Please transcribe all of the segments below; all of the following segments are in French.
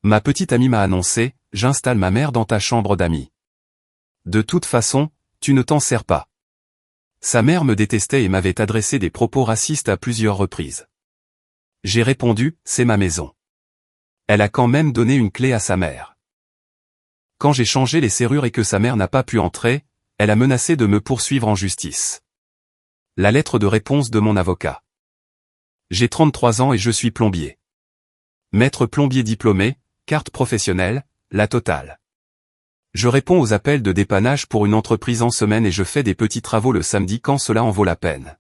Ma petite amie m'a annoncé, j'installe ma mère dans ta chambre d'amis. De toute façon, tu ne t'en sers pas. Sa mère me détestait et m'avait adressé des propos racistes à plusieurs reprises. J'ai répondu, c'est ma maison. Elle a quand même donné une clé à sa mère. Quand j'ai changé les serrures et que sa mère n'a pas pu entrer, elle a menacé de me poursuivre en justice. La lettre de réponse de mon avocat. J'ai 33 ans et je suis plombier. Maître plombier diplômé, carte professionnelle, la totale. Je réponds aux appels de dépannage pour une entreprise en semaine et je fais des petits travaux le samedi quand cela en vaut la peine.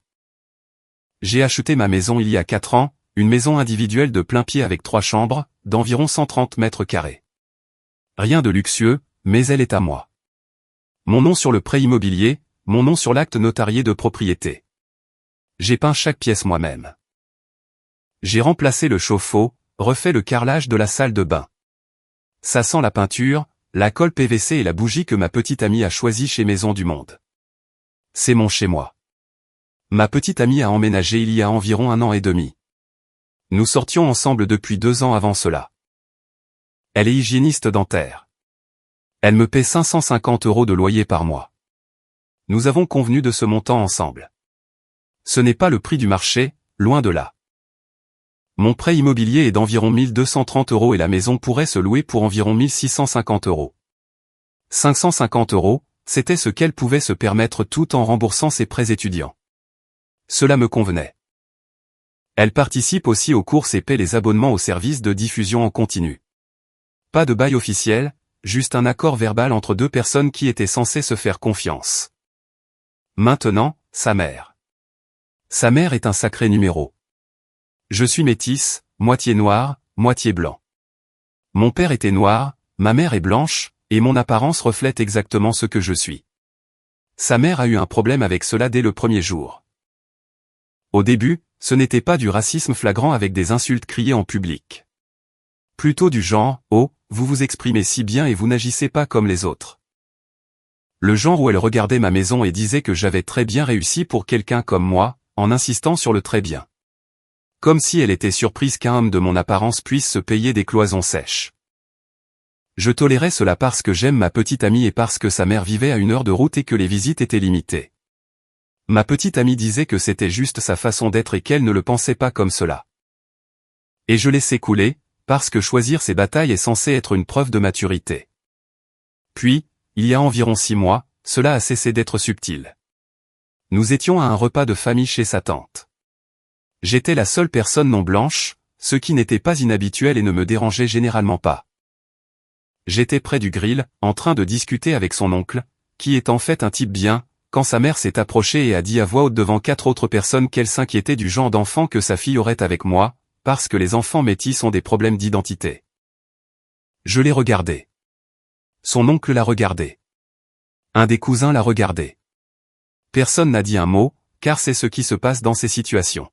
J'ai acheté ma maison il y a 4 ans, une maison individuelle de plein pied avec 3 chambres, d'environ 130 mètres carrés. Rien de luxueux, mais elle est à moi. Mon nom sur le prêt immobilier, mon nom sur l'acte notarié de propriété. J'ai peint chaque pièce moi-même. J'ai remplacé le chauffe-eau, refait le carrelage de la salle de bain. Ça sent la peinture, la colle PVC et la bougie que ma petite amie a choisie chez Maison du Monde. C'est mon chez-moi. Ma petite amie a emménagé il y a environ 1 an et demi. Nous sortions ensemble depuis 2 ans avant cela. Elle est hygiéniste dentaire. Elle me paie 550 € de loyer par mois. Nous avons convenu de ce montant ensemble. Ce n'est pas le prix du marché, loin de là. Mon prêt immobilier est d'environ 1230 € et la maison pourrait se louer pour environ 1650 €. 550 €, c'était ce qu'elle pouvait se permettre tout en remboursant ses prêts étudiants. Cela me convenait. Elle participe aussi aux courses et paie les abonnements aux services de diffusion en continu. Pas de bail officiel, juste un accord verbal entre 2 personnes qui étaient censées se faire confiance. Maintenant, sa mère. Sa mère est un sacré numéro. Je suis métisse, moitié noir, moitié blanc. Mon père était noir, ma mère est blanche, et mon apparence reflète exactement ce que je suis. Sa mère a eu un problème avec cela dès le premier jour. Au début, ce n'était pas du racisme flagrant avec des insultes criées en public. Plutôt du genre, oh, vous vous exprimez si bien et vous n'agissez pas comme les autres. Le genre où elle regardait ma maison et disait que j'avais très bien réussi pour quelqu'un comme moi, en insistant sur le très bien. Comme si elle était surprise qu'un homme de mon apparence puisse se payer des cloisons sèches. Je tolérais cela parce que j'aime ma petite amie et parce que sa mère vivait à 1 heure de route et que les visites étaient limitées. Ma petite amie disait que c'était juste sa façon d'être et qu'elle ne le pensait pas comme cela. Et je laissais couler, parce que choisir ses batailles est censé être une preuve de maturité. Puis, il y a environ 6 mois, cela a cessé d'être subtil. Nous étions à un repas de famille chez sa tante. J'étais la seule personne non blanche, ce qui n'était pas inhabituel et ne me dérangeait généralement pas. J'étais près du grill, en train de discuter avec son oncle, qui est en fait un type bien, quand sa mère s'est approchée et a dit à voix haute devant 4 autres personnes qu'elle s'inquiétait du genre d'enfant que sa fille aurait avec moi, parce que les enfants métis ont des problèmes d'identité. Je l'ai regardé. Son oncle l'a regardé. Un des cousins l'a regardé. Personne n'a dit un mot, car c'est ce qui se passe dans ces situations.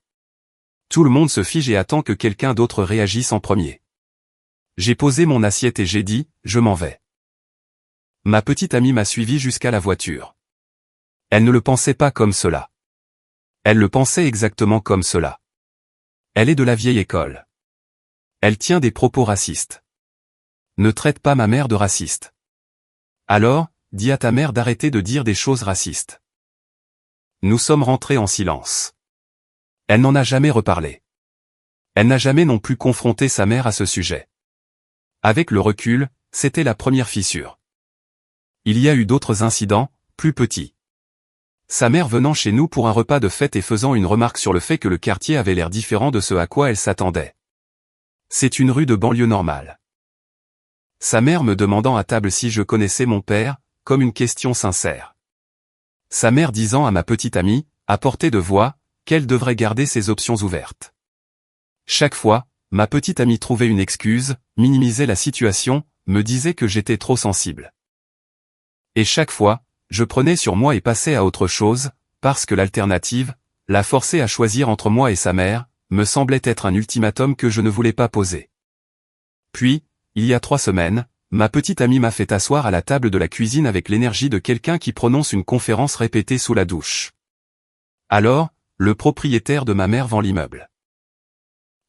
Tout le monde se fige et attend que quelqu'un d'autre réagisse en premier. J'ai posé mon assiette et j'ai dit, je m'en vais. Ma petite amie m'a suivi jusqu'à la voiture. Elle ne le pensait pas comme cela. Elle le pensait exactement comme cela. Elle est de la vieille école. Elle tient des propos racistes. Ne traite pas ma mère de raciste. Alors, dis à ta mère d'arrêter de dire des choses racistes. Nous sommes rentrés en silence. Elle n'en a jamais reparlé. Elle n'a jamais non plus confronté sa mère à ce sujet. Avec le recul, c'était la première fissure. Il y a eu d'autres incidents, plus petits. Sa mère venant chez nous pour un repas de fête et faisant une remarque sur le fait que le quartier avait l'air différent de ce à quoi elle s'attendait. C'est une rue de banlieue normale. Sa mère me demandant à table si je connaissais mon père, comme une question sincère. Sa mère disant à ma petite amie, à portée de voix, qu'elle devrait garder ses options ouvertes. Chaque fois, ma petite amie trouvait une excuse, minimisait la situation, me disait que j'étais trop sensible. Et chaque fois, je prenais sur moi et passais à autre chose, parce que l'alternative, la forcer à choisir entre moi et sa mère, me semblait être un ultimatum que je ne voulais pas poser. Puis, il y a 3 semaines, ma petite amie m'a fait asseoir à la table de la cuisine avec l'énergie de quelqu'un qui prononce une conférence répétée sous la douche. Alors, le propriétaire de ma mère vend l'immeuble.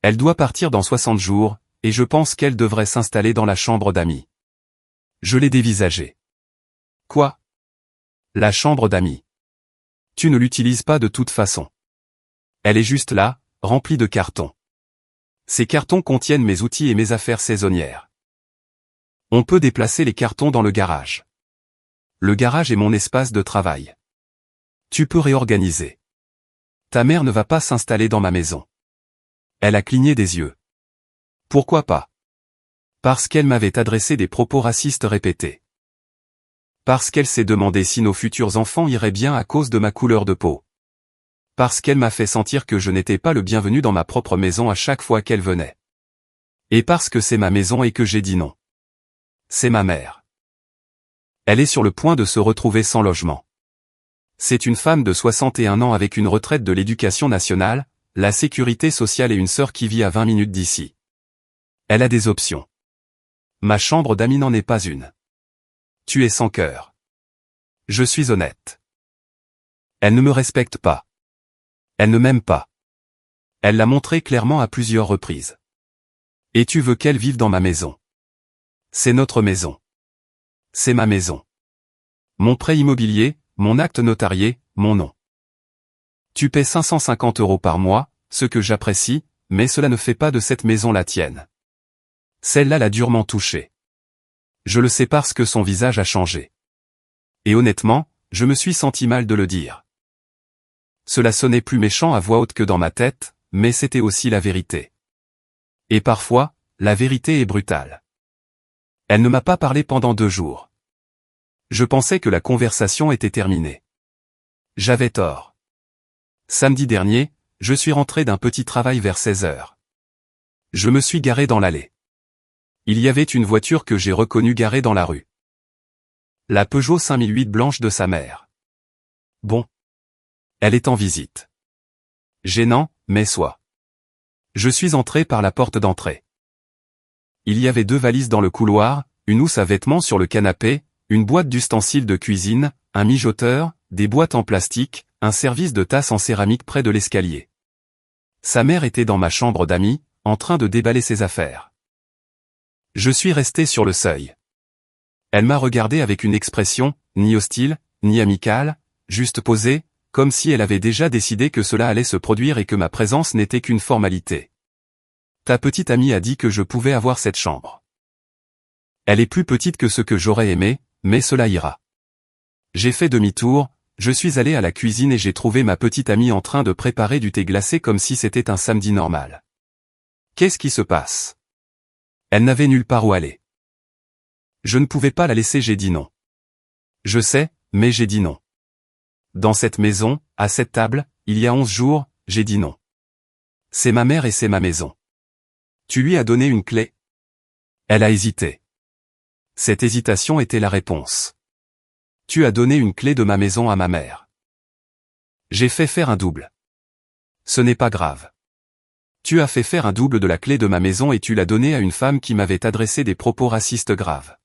Elle doit partir dans 60 jours, et je pense qu'elle devrait s'installer dans la chambre d'amis. Je l'ai dévisagée. Quoi? La chambre d'amis. Tu ne l'utilises pas de toute façon. Elle est juste là, remplie de cartons. Ces cartons contiennent mes outils et mes affaires saisonnières. On peut déplacer les cartons dans le garage. Le garage est mon espace de travail. Tu peux réorganiser. Ta mère ne va pas s'installer dans ma maison. Elle a cligné des yeux. Pourquoi pas? Parce qu'elle m'avait adressé des propos racistes répétés. Parce qu'elle s'est demandé si nos futurs enfants iraient bien à cause de ma couleur de peau. Parce qu'elle m'a fait sentir que je n'étais pas le bienvenu dans ma propre maison à chaque fois qu'elle venait. Et parce que c'est ma maison et que j'ai dit non. C'est ma mère. Elle est sur le point de se retrouver sans logement. C'est une femme de 61 ans avec une retraite de l'éducation nationale, la sécurité sociale et une sœur qui vit à 20 minutes d'ici. Elle a des options. Ma chambre d'amis n'en est pas une. Tu es sans cœur. Je suis honnête. Elle ne me respecte pas. Elle ne m'aime pas. Elle l'a montré clairement à plusieurs reprises. Et tu veux qu'elle vive dans ma maison. C'est notre maison. C'est ma maison. Mon prêt immobilier, mon acte notarié, mon nom. Tu paies 550 € par mois, ce que j'apprécie, mais cela ne fait pas de cette maison la tienne. Celle-là l'a durement touchée. Je le sais parce que son visage a changé. Et honnêtement, je me suis senti mal de le dire. Cela sonnait plus méchant à voix haute que dans ma tête, mais c'était aussi la vérité. Et parfois, la vérité est brutale. Elle ne m'a pas parlé pendant 2 jours. Je pensais que la conversation était terminée. J'avais tort. Samedi dernier, je suis rentré d'un petit travail vers 16 heures. Je me suis garé dans l'allée. Il y avait une voiture que j'ai reconnue garée dans la rue. La Peugeot 5008 blanche de sa mère. Bon. Elle est en visite. Gênant, mais soit. Je suis entré par la porte d'entrée. Il y avait 2 valises dans le couloir, une housse à vêtements sur le canapé, une boîte d'ustensiles de cuisine, un mijoteur, des boîtes en plastique, un service de tasses en céramique près de l'escalier. Sa mère était dans ma chambre d'amis, en train de déballer ses affaires. Je suis resté sur le seuil. Elle m'a regardé avec une expression, ni hostile, ni amicale, juste posée, comme si elle avait déjà décidé que cela allait se produire et que ma présence n'était qu'une formalité. Ta petite amie a dit que je pouvais avoir cette chambre. Elle est plus petite que ce que j'aurais aimé, mais cela ira. J'ai fait demi-tour, je suis allé à la cuisine et j'ai trouvé ma petite amie en train de préparer du thé glacé comme si c'était un samedi normal. Qu'est-ce qui se passe? Elle n'avait nulle part où aller. Je ne pouvais pas la laisser, j'ai dit non. Je sais, mais j'ai dit non. Dans cette maison, à cette table, il y a 11 jours, j'ai dit non. C'est ma mère et c'est ma maison. Tu lui as donné une clé? Elle a hésité. Cette hésitation était la réponse. Tu as donné une clé de ma maison à ma mère. J'ai fait faire un double. Ce n'est pas grave. Tu as fait faire un double de la clé de ma maison et tu l'as donnée à une femme qui m'avait adressé des propos racistes graves.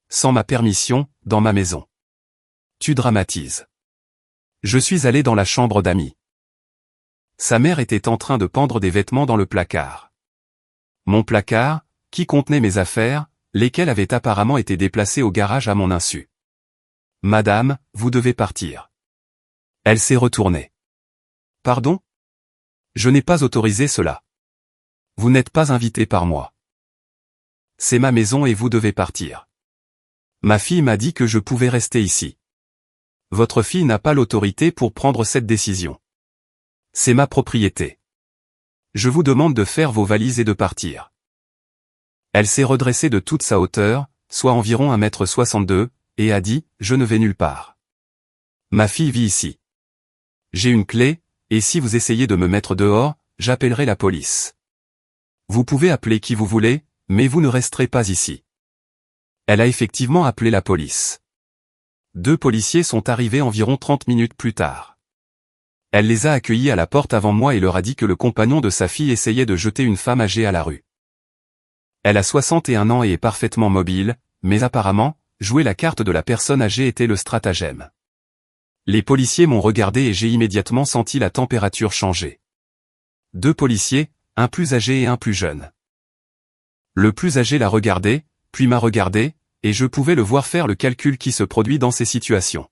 Sans ma permission, dans ma maison. Tu dramatises. Je suis allé dans la chambre d'amis. Sa mère était en train de pendre des vêtements dans le placard. Mon placard, qui contenait mes affaires, lesquelles avaient apparemment été déplacées au garage à mon insu. Madame, vous devez partir. Elle s'est retournée. Pardon? Je n'ai pas autorisé cela. Vous n'êtes pas invité par moi. C'est ma maison et vous devez partir. Ma fille m'a dit que je pouvais rester ici. Votre fille n'a pas l'autorité pour prendre cette décision. C'est ma propriété. Je vous demande de faire vos valises et de partir. Elle s'est redressée de toute sa hauteur, soit environ 1,62 m, et a dit, je ne vais nulle part. Ma fille vit ici. J'ai une clé, et si vous essayez de me mettre dehors, j'appellerai la police. Vous pouvez appeler qui vous voulez, mais vous ne resterez pas ici. Elle a effectivement appelé la police. 2 policiers sont arrivés environ 30 minutes plus tard. Elle les a accueillis à la porte avant moi et leur a dit que le compagnon de sa fille essayait de jeter une femme âgée à la rue. Elle a 61 ans et est parfaitement mobile, mais apparemment, jouer la carte de la personne âgée était le stratagème. Les policiers m'ont regardé et j'ai immédiatement senti la température changer. 2 policiers, un plus âgé et un plus jeune. Le plus âgé l'a regardé, puis m'a regardé, et je pouvais le voir faire le calcul qui se produit dans ces situations.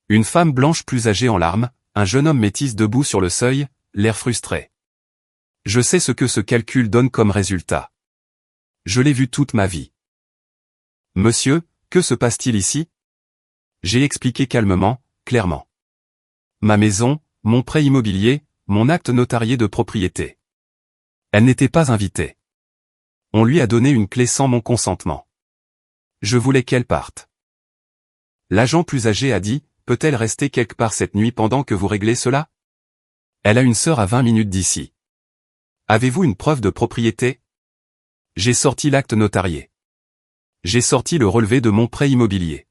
Une femme blanche plus âgée en larmes, un jeune homme métis debout sur le seuil, l'air frustré. Je sais ce que ce calcul donne comme résultat. Je l'ai vu toute ma vie. Monsieur, que se passe-t-il ici? J'ai expliqué calmement, clairement. Ma maison, mon prêt immobilier, mon acte notarié de propriété. Elle n'était pas invitée. On lui a donné une clé sans mon consentement. Je voulais qu'elle parte. L'agent plus âgé a dit, peut-elle rester quelque part cette nuit pendant que vous réglez cela? Elle a une sœur à 20 minutes d'ici. Avez-vous une preuve de propriété? J'ai sorti l'acte notarié. J'ai sorti le relevé de mon prêt immobilier.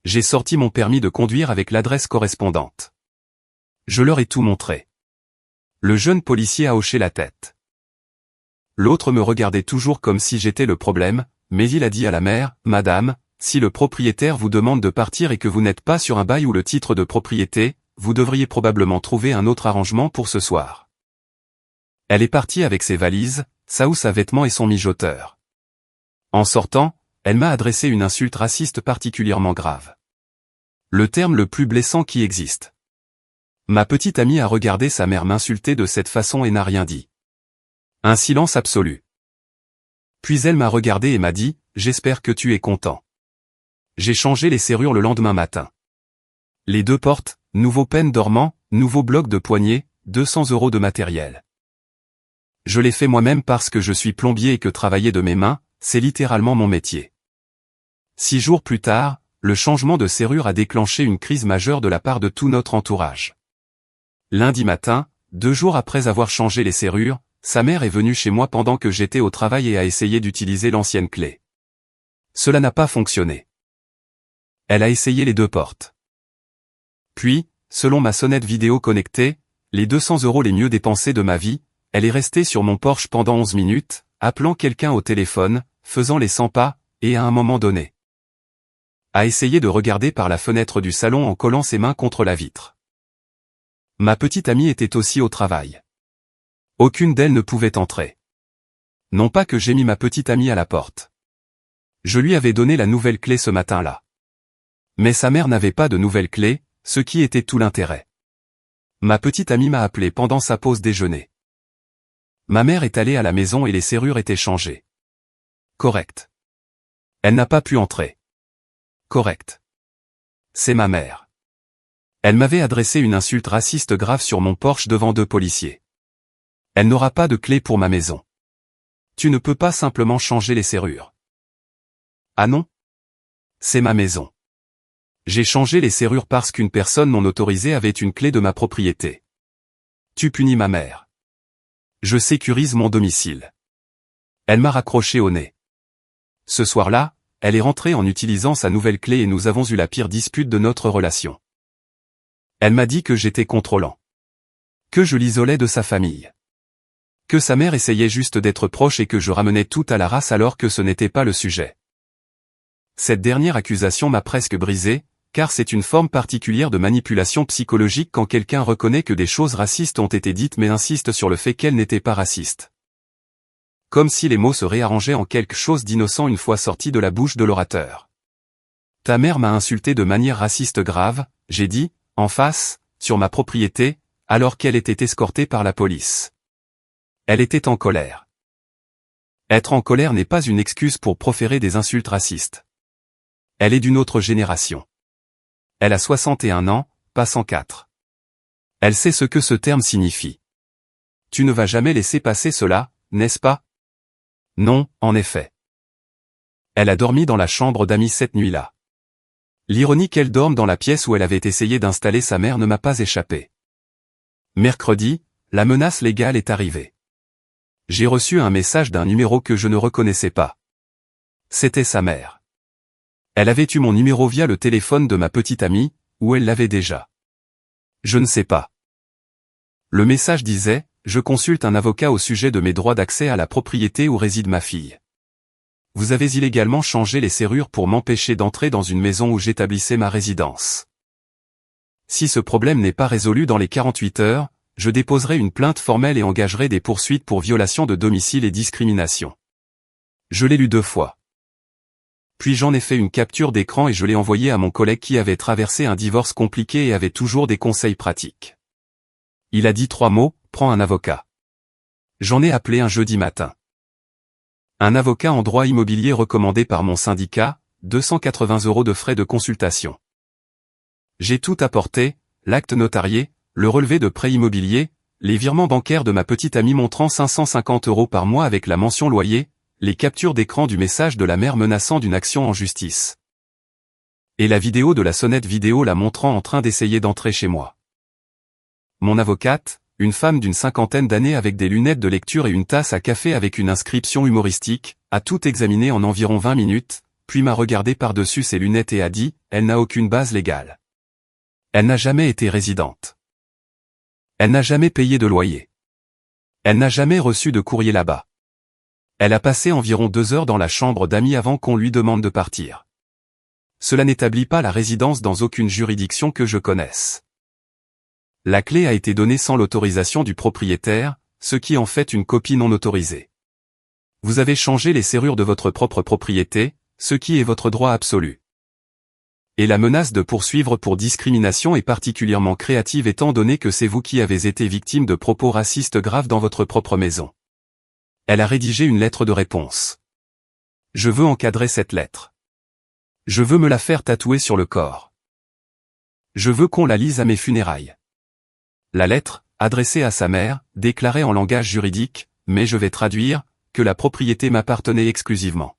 J'ai sorti mon permis de conduire avec l'adresse correspondante. Je leur ai tout montré. Le jeune policier a hoché la tête. L'autre me regardait toujours comme si j'étais le problème, mais il a dit à la mère, « Madame, si le propriétaire vous demande de partir et que vous n'êtes pas sur un bail ou le titre de propriété, vous devriez probablement trouver un autre arrangement pour ce soir. » Elle est partie avec ses valises, sa housse à vêtements et son mijoteur. En sortant, elle m'a adressé une insulte raciste particulièrement grave. Le terme le plus blessant qui existe. Ma petite amie a regardé sa mère m'insulter de cette façon et n'a rien dit. Un silence absolu. Puis elle m'a regardé et m'a dit, « J'espère que tu es content. » J'ai changé les serrures le lendemain matin. Les 2 portes, nouveau pêne dormant, nouveau bloc de poignée, 200 € de matériel. Je l'ai fait moi-même parce que je suis plombier et que travailler de mes mains, c'est littéralement mon métier. 6 jours plus tard, le changement de serrure a déclenché une crise majeure de la part de tout notre entourage. Lundi matin, 2 jours après avoir changé les serrures, sa mère est venue chez moi pendant que j'étais au travail et a essayé d'utiliser l'ancienne clé. Cela n'a pas fonctionné. Elle a essayé les 2 portes. Puis, selon ma sonnette vidéo connectée, les 200 € les mieux dépensés de ma vie, elle est restée sur mon porche pendant 11 minutes, appelant quelqu'un au téléphone, faisant les 100 pas, et à un moment donné, a essayé de regarder par la fenêtre du salon en collant ses mains contre la vitre. Ma petite amie était aussi au travail. Aucune d'elles ne pouvait entrer. Non pas que j'ai mis ma petite amie à la porte. Je lui avais donné la nouvelle clé ce matin-là. Mais sa mère n'avait pas de nouvelle clé, ce qui était tout l'intérêt. Ma petite amie m'a appelé pendant sa pause déjeuner. Ma mère est allée à la maison et les serrures étaient changées. Correct. Elle n'a pas pu entrer. Correct. C'est ma mère. Elle m'avait adressé une insulte raciste grave sur mon porche devant 2 policiers. Elle n'aura pas de clé pour ma maison. Tu ne peux pas simplement changer les serrures. Ah non? C'est ma maison. J'ai changé les serrures parce qu'une personne non autorisée avait une clé de ma propriété. Tu punis ma mère. Je sécurise mon domicile. Elle m'a raccroché au nez. Ce soir-là, elle est rentrée en utilisant sa nouvelle clé et nous avons eu la pire dispute de notre relation. Elle m'a dit que j'étais contrôlant. Que je l'isolais de sa famille. Que sa mère essayait juste d'être proche et que je ramenais tout à la race alors que ce n'était pas le sujet. Cette dernière accusation m'a presque brisé, car c'est une forme particulière de manipulation psychologique quand quelqu'un reconnaît que des choses racistes ont été dites mais insiste sur le fait qu'elles n'étaient pas racistes. Comme si les mots se réarrangeaient en quelque chose d'innocent une fois sortis de la bouche de l'orateur. Ta mère m'a insulté de manière raciste grave, j'ai dit, en face, sur ma propriété, alors qu'elle était escortée par la police. Elle était en colère. Être en colère n'est pas une excuse pour proférer des insultes racistes. Elle est d'une autre génération. Elle a 61 ans, pas 104. Elle sait ce que ce terme signifie. Tu ne vas jamais laisser passer cela, n'est-ce pas? Non, en effet. Elle a dormi dans la chambre d'amis cette nuit-là. L'ironie qu'elle dorme dans la pièce où elle avait essayé d'installer sa mère ne m'a pas échappé. Mercredi, la menace légale est arrivée. J'ai reçu un message d'un numéro que je ne reconnaissais pas. C'était sa mère. Elle avait eu mon numéro via le téléphone de ma petite amie, ou elle l'avait déjà. Je ne sais pas. Le message disait, je consulte un avocat au sujet de mes droits d'accès à la propriété où réside ma fille. Vous avez illégalement changé les serrures pour m'empêcher d'entrer dans une maison où j'établissais ma résidence. Si ce problème n'est pas résolu dans les 48 heures, je déposerai une plainte formelle et engagerai des poursuites pour violation de domicile et discrimination. Je l'ai lu 2 fois. Puis j'en ai fait une capture d'écran et je l'ai envoyé à mon collègue qui avait traversé un divorce compliqué et avait toujours des conseils pratiques. Il a dit 3 mots, prends un avocat. J'en ai appelé un jeudi matin. Un avocat en droit immobilier recommandé par mon syndicat, 280 € de frais de consultation. J'ai tout apporté, l'acte notarié, le relevé de prêt immobilier, les virements bancaires de ma petite amie montrant 550 € par mois avec la mention loyer, les captures d'écran du message de la mère menaçant d'une action en justice. Et la vidéo de la sonnette vidéo la montrant en train d'essayer d'entrer chez moi. Mon avocate, une femme d'une 50aine d'années avec des lunettes de lecture et une tasse à café avec une inscription humoristique, a tout examiné en environ 20 minutes, puis m'a regardé par-dessus ses lunettes et a dit, elle n'a aucune base légale. Elle n'a jamais été résidente. Elle n'a jamais payé de loyer. Elle n'a jamais reçu de courrier là-bas. Elle a passé environ 2 heures dans la chambre d'amis avant qu'on lui demande de partir. Cela n'établit pas la résidence dans aucune juridiction que je connaisse. La clé a été donnée sans l'autorisation du propriétaire, ce qui en fait une copie non autorisée. Vous avez changé les serrures de votre propre propriété, ce qui est votre droit absolu. Et la menace de poursuivre pour discrimination est particulièrement créative étant donné que c'est vous qui avez été victime de propos racistes graves dans votre propre maison. Elle a rédigé une lettre de réponse. Je veux encadrer cette lettre. Je veux me la faire tatouer sur le corps. Je veux qu'on la lise à mes funérailles. La lettre, adressée à sa mère, déclarait en langage juridique, mais je vais traduire, que la propriété m'appartenait exclusivement.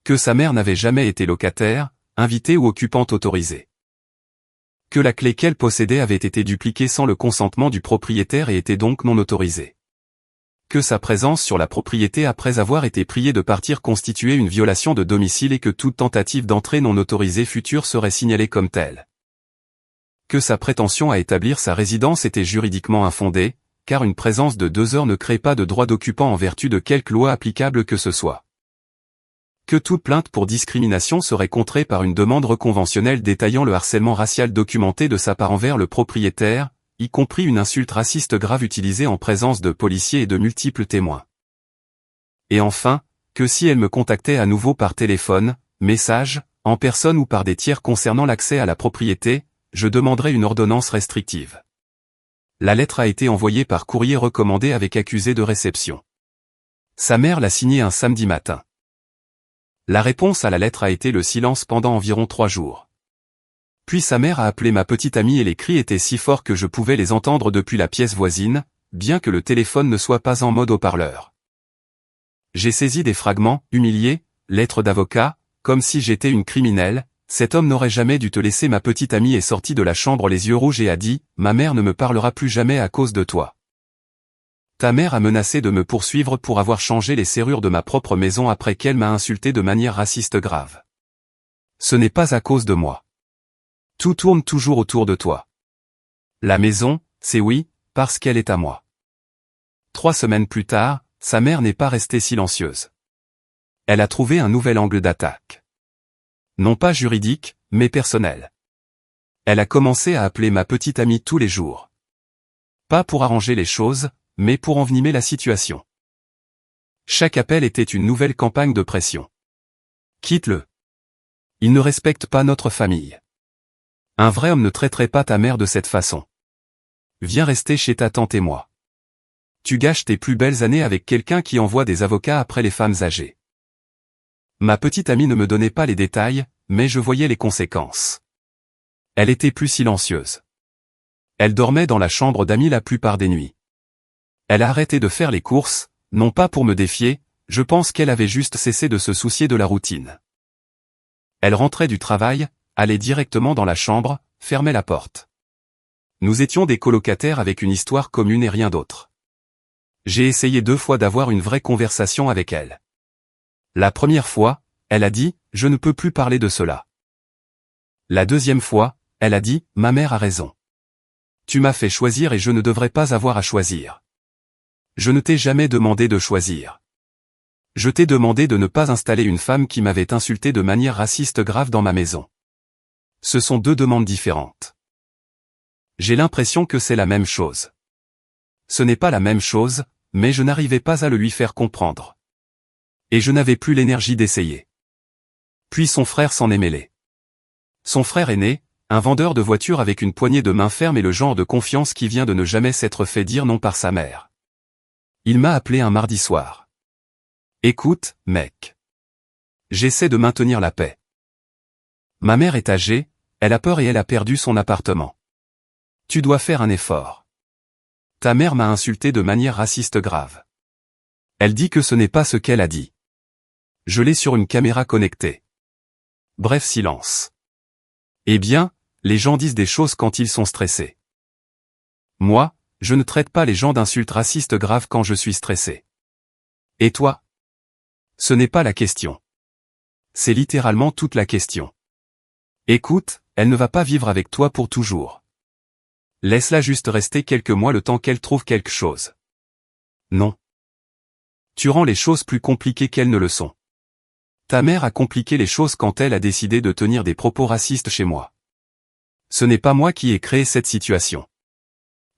Que sa mère n'avait jamais été locataire, invitée ou occupante autorisée. Que la clé qu'elle possédait avait été dupliquée sans le consentement du propriétaire et était donc non autorisée. Que sa présence sur la propriété après avoir été priée de partir constituait une violation de domicile et que toute tentative d'entrée non autorisée future serait signalée comme telle. Que sa prétention à établir sa résidence était juridiquement infondée, car une présence de 2 heures ne crée pas de droit d'occupant en vertu de quelque loi applicable que ce soit. Que toute plainte pour discrimination serait contrée par une demande reconventionnelle détaillant le harcèlement racial documenté de sa part envers le propriétaire, y compris une insulte raciste grave utilisée en présence de policiers et de multiples témoins. Et enfin, que si elle me contactait à nouveau par téléphone, message, en personne ou par des tiers concernant l'accès à la propriété, je demanderais une ordonnance restrictive. La lettre a été envoyée par courrier recommandé avec accusé de réception. Sa mère l'a signée un samedi matin. La réponse à la lettre a été le silence pendant environ 3 jours. Puis sa mère a appelé ma petite amie et les cris étaient si forts que je pouvais les entendre depuis la pièce voisine, bien que le téléphone ne soit pas en mode haut-parleur. J'ai saisi des fragments, humilié, lettre d'avocat, comme si j'étais une criminelle, cet homme n'aurait jamais dû te laisser. Ma petite amie est sortie de la chambre les yeux rouges et a dit, ma mère ne me parlera plus jamais à cause de toi. Ta mère a menacé de me poursuivre pour avoir changé les serrures de ma propre maison après qu'elle m'a insulté de manière raciste grave. Ce n'est pas à cause de moi. Tout tourne toujours autour de toi. La maison, c'est oui, parce qu'elle est à moi. 3 semaines plus tard, sa mère n'est pas restée silencieuse. Elle a trouvé un nouvel angle d'attaque. Non pas juridique, mais personnel. Elle a commencé à appeler ma petite amie tous les jours. Pas pour arranger les choses, mais pour envenimer la situation. Chaque appel était une nouvelle campagne de pression. Quitte-le. Il ne respecte pas notre famille. Un vrai homme ne traiterait pas ta mère de cette façon. Viens rester chez ta tante et moi. Tu gâches tes plus belles années avec quelqu'un qui envoie des avocats après les femmes âgées. Ma petite amie ne me donnait pas les détails, mais je voyais les conséquences. Elle était plus silencieuse. Elle dormait dans la chambre d'amis la plupart des nuits. Elle a arrêté de faire les courses, non pas pour me défier, je pense qu'elle avait juste cessé de se soucier de la routine. Elle rentrait du travail, allait directement dans la chambre, fermait la porte. Nous étions des colocataires avec une histoire commune et rien d'autre. J'ai essayé 2 fois d'avoir une vraie conversation avec elle. La première fois, elle a dit, je ne peux plus parler de cela. La deuxième fois, elle a dit, ma mère a raison. Tu m'as fait choisir et je ne devrais pas avoir à choisir. Je ne t'ai jamais demandé de choisir. Je t'ai demandé de ne pas installer une femme qui m'avait insulté de manière raciste grave dans ma maison. Ce sont 2 demandes différentes. J'ai l'impression que c'est la même chose. Ce n'est pas la même chose, mais je n'arrivais pas à le lui faire comprendre. Et je n'avais plus l'énergie d'essayer. Puis son frère s'en est mêlé. Son frère aîné, un vendeur de voitures avec une poignée de main ferme et le genre de confiance qui vient de ne jamais s'être fait dire non par sa mère. Il m'a appelé un mardi soir. Écoute, mec. J'essaie de maintenir la paix. Ma mère est âgée, elle a peur et elle a perdu son appartement. Tu dois faire un effort. Ta mère m'a insulté de manière raciste grave. Elle dit que ce n'est pas ce qu'elle a dit. Je l'ai sur une caméra connectée. Bref, silence. Eh bien, les gens disent des choses quand ils sont stressés. Moi, je ne traite pas les gens d'insultes racistes graves quand je suis stressé. Et toi? Ce n'est pas la question. C'est littéralement toute la question. Écoute, elle ne va pas vivre avec toi pour toujours. Laisse-la juste rester quelques mois le temps qu'elle trouve quelque chose. Non. Tu rends les choses plus compliquées qu'elles ne le sont. Ta mère a compliqué les choses quand elle a décidé de tenir des propos racistes chez moi. Ce n'est pas moi qui ai créé cette situation.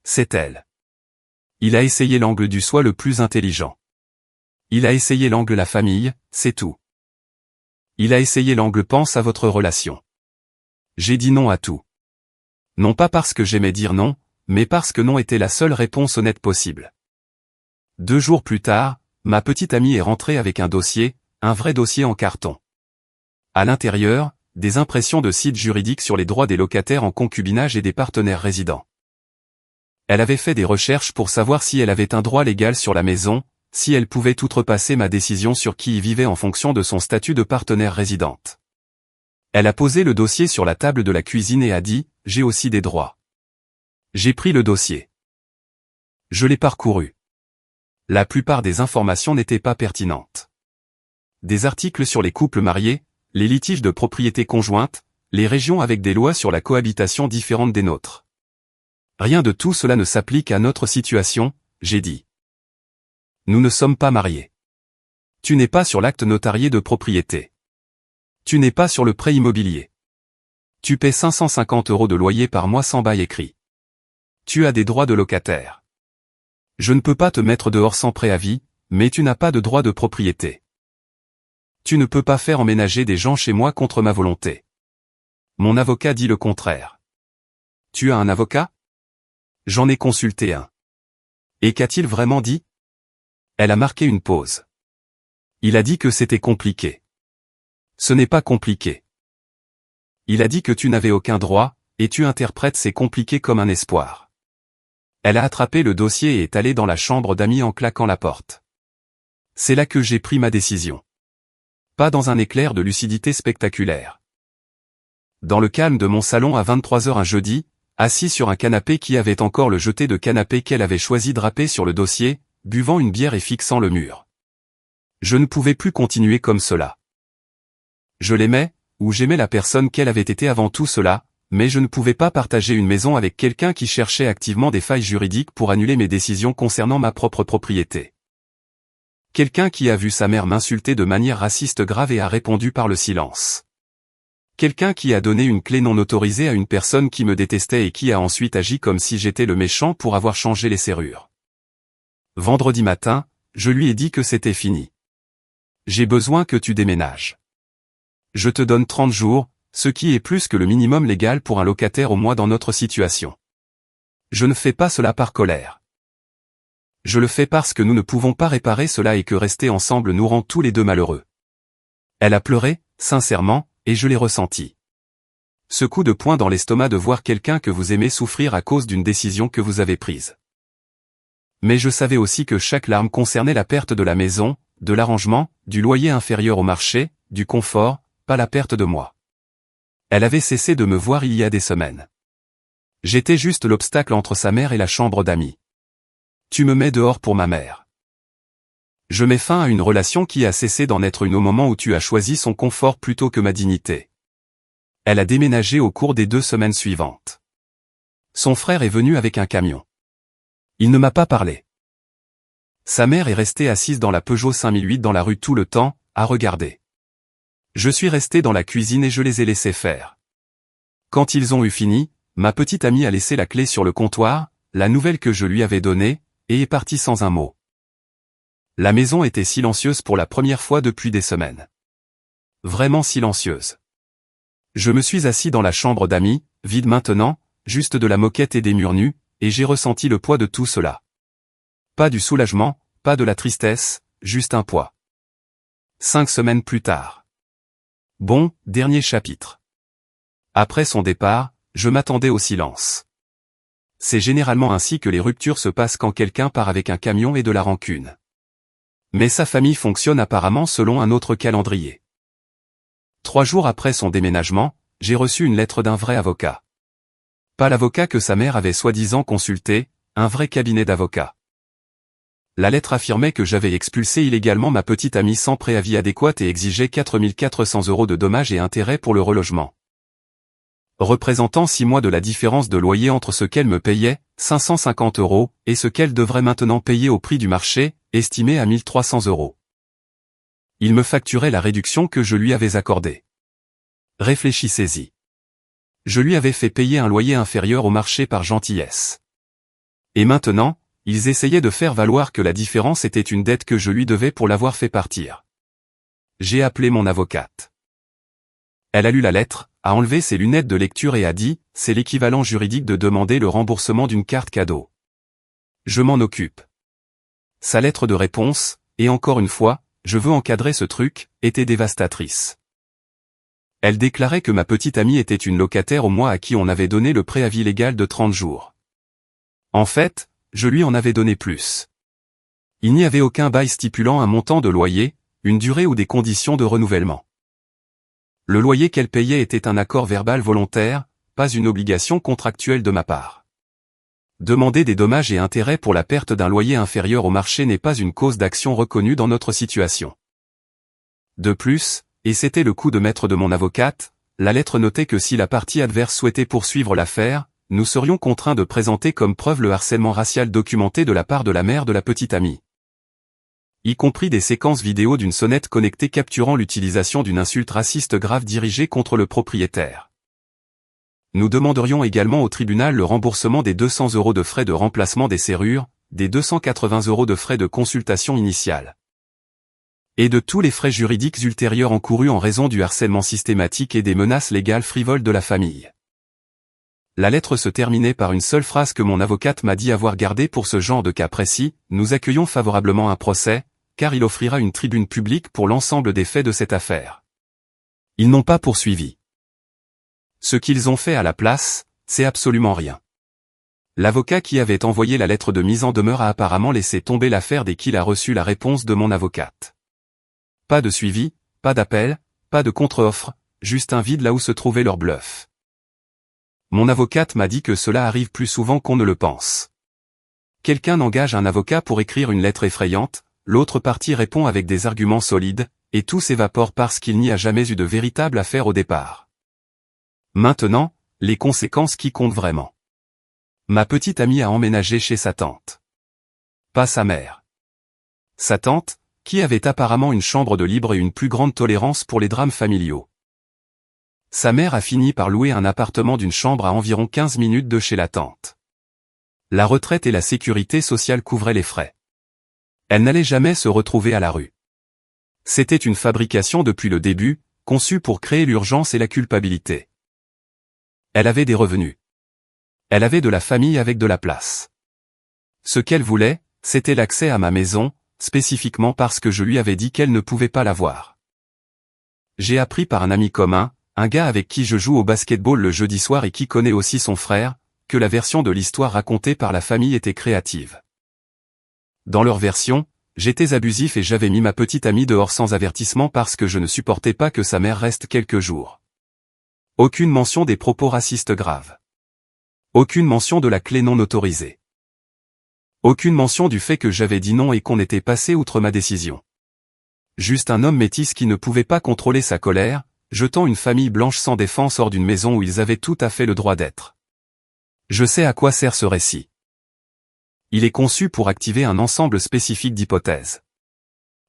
C'est elle. Il a essayé l'angle du soi le plus intelligent. Il a essayé l'angle la famille, c'est tout. Il a essayé l'angle pense à votre relation. J'ai dit non à tout. Non pas parce que j'aimais dire non, mais parce que non était la seule réponse honnête possible. 2 jours plus tard, ma petite amie est rentrée avec un dossier, un vrai dossier en carton. À l'intérieur, des impressions de sites juridiques sur les droits des locataires en concubinage et des partenaires résidents. Elle avait fait des recherches pour savoir si elle avait un droit légal sur la maison, si elle pouvait outrepasser ma décision sur qui y vivait en fonction de son statut de partenaire résidente. Elle a posé le dossier sur la table de la cuisine et a dit « J'ai aussi des droits ». J'ai pris le dossier. Je l'ai parcouru. La plupart des informations n'étaient pas pertinentes. Des articles sur les couples mariés, les litiges de propriété conjointe, les régions avec des lois sur la cohabitation différentes des nôtres. Rien de tout cela ne s'applique à notre situation, j'ai dit. Nous ne sommes pas mariés. Tu n'es pas sur l'acte notarié de propriété. Tu n'es pas sur le prêt immobilier. Tu paies 550 € de loyer par mois sans bail écrit. Tu as des droits de locataire. Je ne peux pas te mettre dehors sans préavis, mais tu n'as pas de droit de propriété. Tu ne peux pas faire emménager des gens chez moi contre ma volonté. Mon avocat dit le contraire. Tu as un avocat? J'en ai consulté un. Et qu'a-t-il vraiment dit? Elle a marqué une pause. Il a dit que c'était compliqué. Ce n'est pas compliqué. Il a dit que tu n'avais aucun droit, et tu interprètes c'est compliqué comme un espoir. Elle a attrapé le dossier et est allée dans la chambre d'amis en claquant la porte. C'est là que j'ai pris ma décision. Pas dans un éclair de lucidité spectaculaire. Dans le calme de mon salon à 23 h un jeudi, assis sur un canapé qui avait encore le jeté de canapé qu'elle avait choisi drapé sur le dossier, buvant une bière et fixant le mur. Je ne pouvais plus continuer comme cela. Je l'aimais, ou j'aimais la personne qu'elle avait été avant tout cela, mais je ne pouvais pas partager une maison avec quelqu'un qui cherchait activement des failles juridiques pour annuler mes décisions concernant ma propre propriété. Quelqu'un qui a vu sa mère m'insulter de manière raciste grave et a répondu par le silence. Quelqu'un qui a donné une clé non autorisée à une personne qui me détestait et qui a ensuite agi comme si j'étais le méchant pour avoir changé les serrures. Vendredi matin, je lui ai dit que c'était fini. J'ai besoin que tu déménages. Je te donne 30 jours, ce qui est plus que le minimum légal pour un locataire au mois dans notre situation. Je ne fais pas cela par colère. Je le fais parce que nous ne pouvons pas réparer cela et que rester ensemble nous rend tous les deux malheureux. Elle a pleuré, sincèrement, et je l'ai ressenti. Ce coup de poing dans l'estomac de voir quelqu'un que vous aimez souffrir à cause d'une décision que vous avez prise. Mais je savais aussi que chaque larme concernait la perte de la maison, de l'arrangement, du loyer inférieur au marché, du confort, pas la perte de moi. Elle avait cessé de me voir il y a des semaines. J'étais juste l'obstacle entre sa mère et la chambre d'amis. Tu me mets dehors pour ma mère. Je mets fin à une relation qui a cessé d'en être une au moment où tu as choisi son confort plutôt que ma dignité. Elle a déménagé au cours des 2 semaines suivantes. Son frère est venu avec un camion. Il ne m'a pas parlé. Sa mère est restée assise dans la Peugeot 5008 dans la rue tout le temps, à regarder. Je suis resté dans la cuisine et je les ai laissés faire. Quand ils ont eu fini, ma petite amie a laissé la clé sur le comptoir, la nouvelle que je lui avais donnée, et est partie sans un mot. La maison était silencieuse pour la première fois depuis des semaines. Vraiment silencieuse. Je me suis assis dans la chambre d'amis, vide maintenant, juste de la moquette et des murs nus, et j'ai ressenti le poids de tout cela. Pas du soulagement, pas de la tristesse, juste un poids. 5 semaines plus tard. Bon, dernier chapitre. Après son départ, je m'attendais au silence. C'est généralement ainsi que les ruptures se passent quand quelqu'un part avec un camion et de la rancune. Mais sa famille fonctionne apparemment selon un autre calendrier. 3 jours après son déménagement, j'ai reçu une lettre d'un vrai avocat. Pas l'avocat que sa mère avait soi-disant consulté, un vrai cabinet d'avocats. La lettre affirmait que j'avais expulsé illégalement ma petite amie sans préavis adéquat et exigeait 4 400 € de dommages et intérêts pour le relogement. Représentant 6 mois de la différence de loyer entre ce qu'elle me payait, 550 €, et ce qu'elle devrait maintenant payer au prix du marché, estimé à 1 300 €. Il me facturait la réduction que je lui avais accordée. Réfléchissez-y. Je lui avais fait payer un loyer inférieur au marché par gentillesse. Et maintenant, ils essayaient de faire valoir que la différence était une dette que je lui devais pour l'avoir fait partir. J'ai appelé mon avocate. Elle a lu la lettre, a enlevé ses lunettes de lecture et a dit, c'est l'équivalent juridique de demander le remboursement d'une carte cadeau. Je m'en occupe. Sa lettre de réponse, et encore une fois, je veux encadrer ce truc, était dévastatrice. Elle déclarait que ma petite amie était une locataire au mois à qui on avait donné le préavis légal de 30 jours. En fait, je lui en avais donné plus. Il n'y avait aucun bail stipulant un montant de loyer, une durée ou des conditions de renouvellement. Le loyer qu'elle payait était un accord verbal volontaire, pas une obligation contractuelle de ma part. Demander des dommages et intérêts pour la perte d'un loyer inférieur au marché n'est pas une cause d'action reconnue dans notre situation. De plus, et c'était le coup de maître de mon avocate, la lettre notait que si la partie adverse souhaitait poursuivre l'affaire, nous serions contraints de présenter comme preuve le harcèlement racial documenté de la part de la mère de la petite amie. Y compris des séquences vidéo d'une sonnette connectée capturant l'utilisation d'une insulte raciste grave dirigée contre le propriétaire. Nous demanderions également au tribunal le remboursement des 200 € de frais de remplacement des serrures, des 280 € de frais de consultation initiale. Et de tous les frais juridiques ultérieurs encourus en raison du harcèlement systématique et des menaces légales frivoles de la famille. La lettre se terminait par une seule phrase que mon avocate m'a dit avoir gardée pour ce genre de cas précis, nous accueillons favorablement un procès, car il offrira une tribune publique pour l'ensemble des faits de cette affaire. Ils n'ont pas poursuivi. Ce qu'ils ont fait à la place, c'est absolument rien. L'avocat qui avait envoyé la lettre de mise en demeure a apparemment laissé tomber l'affaire dès qu'il a reçu la réponse de mon avocate. Pas de suivi, pas d'appel, pas de contre-offre, juste un vide là où se trouvait leur bluff. Mon avocate m'a dit que cela arrive plus souvent qu'on ne le pense. Quelqu'un engage un avocat pour écrire une lettre effrayante, l'autre partie répond avec des arguments solides, et tout s'évapore parce qu'il n'y a jamais eu de véritable affaire au départ. Maintenant, les conséquences qui comptent vraiment. Ma petite amie a emménagé chez sa tante. Pas sa mère. Sa tante, qui avait apparemment une chambre de libre et une plus grande tolérance pour les drames familiaux. Sa mère a fini par louer un appartement d'une chambre à environ 15 minutes de chez la tante. La retraite et la sécurité sociale couvraient les frais. Elle n'allait jamais se retrouver à la rue. C'était une fabrication depuis le début, conçue pour créer l'urgence et la culpabilité. Elle avait des revenus. Elle avait de la famille avec de la place. Ce qu'elle voulait, c'était l'accès à ma maison, spécifiquement parce que je lui avais dit qu'elle ne pouvait pas l'avoir. J'ai appris par un ami commun, un gars avec qui je joue au basketball le jeudi soir et qui connaît aussi son frère, que la version de l'histoire racontée par la famille était créative. Dans leur version, j'étais abusif et j'avais mis ma petite amie dehors sans avertissement parce que je ne supportais pas que sa mère reste quelques jours. Aucune mention des propos racistes graves. Aucune mention de la clé non autorisée. Aucune mention du fait que j'avais dit non et qu'on était passé outre ma décision. Juste un homme métis qui ne pouvait pas contrôler sa colère, jetant une famille blanche sans défense hors d'une maison où ils avaient tout à fait le droit d'être. Je sais à quoi sert ce récit. Il est conçu pour activer un ensemble spécifique d'hypothèses.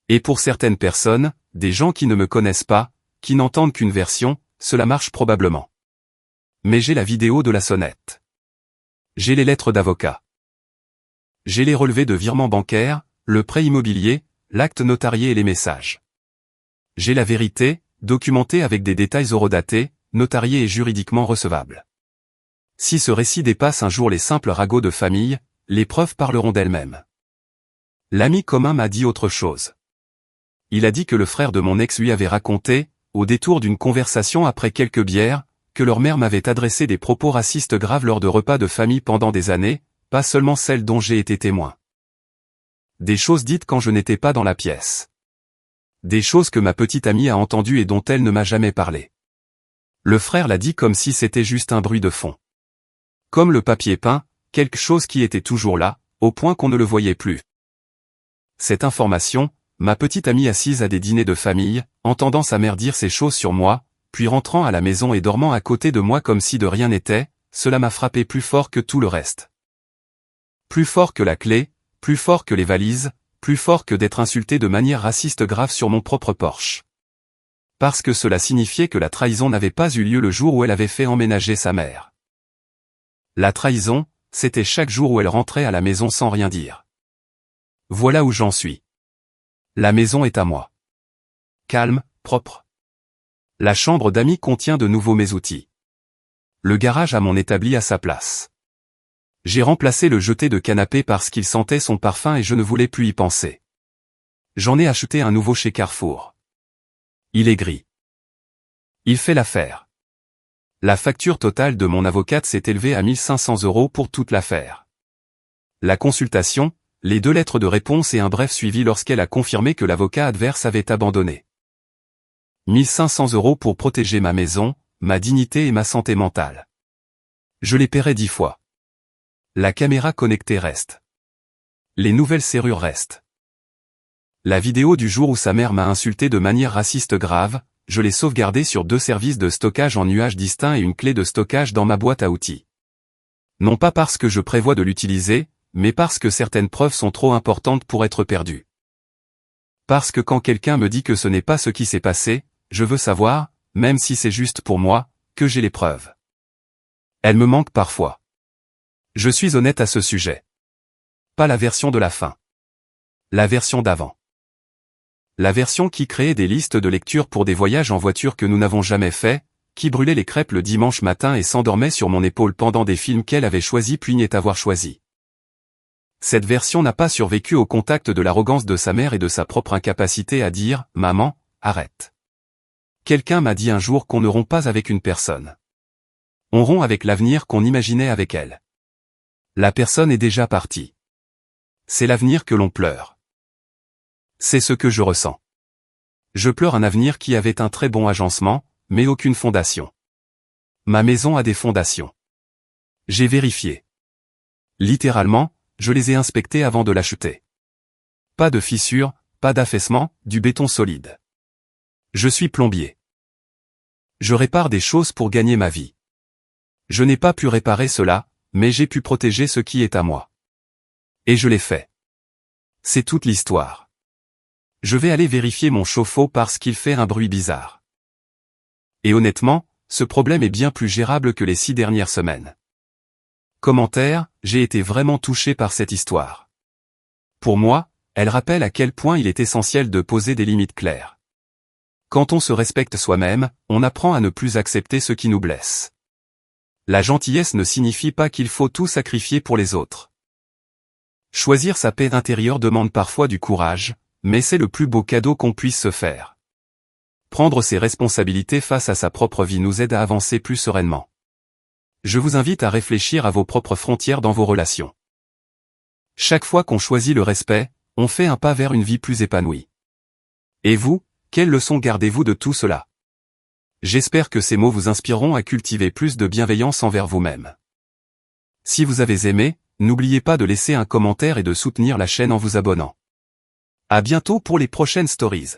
Et pour certaines personnes, des gens qui ne me connaissent pas, qui n'entendent qu'une version, cela marche probablement. Mais j'ai la vidéo de la sonnette. J'ai les lettres d'avocat. J'ai les relevés de virements bancaires, le prêt immobilier, l'acte notarié et les messages. J'ai la vérité, documentée avec des détails horodatés, notariés et juridiquement recevables. Si ce récit dépasse un jour les simples ragots de famille, les preuves parleront d'elles-mêmes. L'ami commun m'a dit autre chose. Il a dit que le frère de mon ex lui avait raconté, au détour d'une conversation après quelques bières, que leur mère m'avait adressé des propos racistes graves lors de repas de famille pendant des années, pas seulement celles dont j'ai été témoin. Des choses dites quand je n'étais pas dans la pièce. Des choses que ma petite amie a entendues et dont elle ne m'a jamais parlé. Le frère l'a dit comme si c'était juste un bruit de fond. Comme le papier peint, quelque chose qui était toujours là, au point qu'on ne le voyait plus. Cette information, ma petite amie assise à des dîners de famille, entendant sa mère dire ces choses sur moi, puis rentrant à la maison et dormant à côté de moi comme si de rien n'était, cela m'a frappé plus fort que tout le reste. Plus fort que la clé, plus fort que les valises, plus fort que d'être insulté de manière raciste grave sur mon propre porche. Parce que cela signifiait que la trahison n'avait pas eu lieu le jour où elle avait fait emménager sa mère. La trahison, c'était chaque jour où elle rentrait à la maison sans rien dire. Voilà où j'en suis. La maison est à moi. Calme, propre. La chambre d'amis contient de nouveau mes outils. Le garage à mon établi à sa place. J'ai remplacé le jeté de canapé parce qu'il sentait son parfum et je ne voulais plus y penser. J'en ai acheté un nouveau chez Carrefour. Il est gris. Il fait l'affaire. La facture totale de mon avocate s'est élevée à 1 500 € pour toute l'affaire. La consultation, les 2 lettres de réponse et un bref suivi lorsqu'elle a confirmé que l'avocat adverse avait abandonné. 1 500 € pour protéger ma maison, ma dignité et ma santé mentale. Je les paierai 10 fois. La caméra connectée reste. Les nouvelles serrures restent. La vidéo du jour où sa mère m'a insulté de manière raciste grave, je l'ai sauvegardée sur 2 services de stockage en nuages distincts et une clé de stockage dans ma boîte à outils. Non pas parce que je prévois de l'utiliser, mais parce que certaines preuves sont trop importantes pour être perdues. Parce que quand quelqu'un me dit que ce n'est pas ce qui s'est passé, je veux savoir, même si c'est juste pour moi, que j'ai les preuves. Elles me manquent parfois. Je suis honnête à ce sujet. Pas la version de la fin. La version d'avant. La version qui créait des listes de lecture pour des voyages en voiture que nous n'avons jamais fait, qui brûlait les crêpes le dimanche matin et s'endormait sur mon épaule pendant des films qu'elle avait choisis puis niait avoir choisis. Cette version n'a pas survécu au contact de l'arrogance de sa mère et de sa propre incapacité à dire « Maman, arrête ». Quelqu'un m'a dit un jour qu'on ne rompt pas avec une personne. On rompt avec l'avenir qu'on imaginait avec elle. La personne est déjà partie. C'est l'avenir que l'on pleure. C'est ce que je ressens. Je pleure un avenir qui avait un très bon agencement, mais aucune fondation. Ma maison a des fondations. J'ai vérifié. Littéralement, je les ai inspectées avant de l'acheter. Pas de fissures, pas d'affaissement, du béton solide. Je suis plombier. Je répare des choses pour gagner ma vie. Je n'ai pas pu réparer cela, mais j'ai pu protéger ce qui est à moi. Et je l'ai fait. C'est toute l'histoire. Je vais aller vérifier mon chauffe-eau parce qu'il fait un bruit bizarre. Et honnêtement, ce problème est bien plus gérable que les 6 dernières semaines. Commentaire, j'ai été vraiment touché par cette histoire. Pour moi, elle rappelle à quel point il est essentiel de poser des limites claires. Quand on se respecte soi-même, on apprend à ne plus accepter ce qui nous blesse. La gentillesse ne signifie pas qu'il faut tout sacrifier pour les autres. Choisir sa paix intérieure demande parfois du courage, mais c'est le plus beau cadeau qu'on puisse se faire. Prendre ses responsabilités face à sa propre vie nous aide à avancer plus sereinement. Je vous invite à réfléchir à vos propres frontières dans vos relations. Chaque fois qu'on choisit le respect, on fait un pas vers une vie plus épanouie. Et vous, quelles leçons gardez-vous de tout cela? J'espère que ces mots vous inspireront à cultiver plus de bienveillance envers vous-même. Si vous avez aimé, n'oubliez pas de laisser un commentaire et de soutenir la chaîne en vous abonnant. À bientôt pour les prochaines stories.